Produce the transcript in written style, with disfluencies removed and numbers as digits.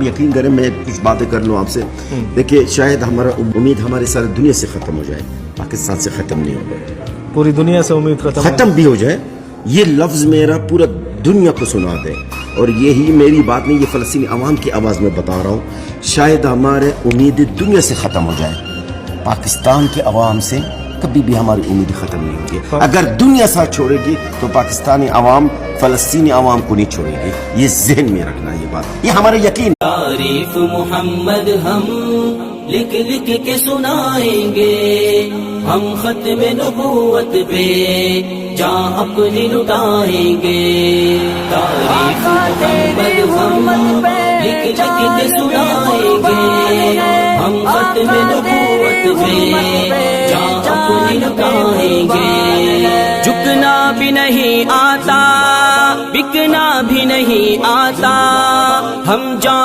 آپ یقین کریں میں کچھ باتیں کر لوں آپ سے. دیکھیے شاید ہمارا امید ہمارے سارے دنیا سے ختم ہو جائے, پاکستان سے ختم نہیں ہوگا. پوری دنیا سے امید ختم بھی ہو جائے, یہ لفظ میرا پورا دنیا کو سنا دے, اور یہی میری بات نہیں, یہ فلسطینی عوام کی آواز میں بتا رہا ہوں. شاید ہمارے امید دنیا سے ختم ہو جائے, پاکستان کے عوام سے کبھی بھی ہماری امید ختم نہیں ہوگی. اگر دنیا ساتھ چھوڑے گی تو پاکستانی عوام فلسطینی عوام کو نہیں چھوڑے گی. یہ ذہن میں رکھنا, یہ بات, یہ ہمارا یقین. تعریف محمد ہم لکھ لکھ کے سنائیں گے, ہم ختم نبوت پہ جاں اپنی لٹائیں گے. تعریف محمد ہم لکھ لکھ کے سنائیں گے, ہم ختم نبوت پہ جاں اپنی لٹائیں گے. جھکنا بھی نہیں آتا, بکنا بھی نہیں آتا, ہم جان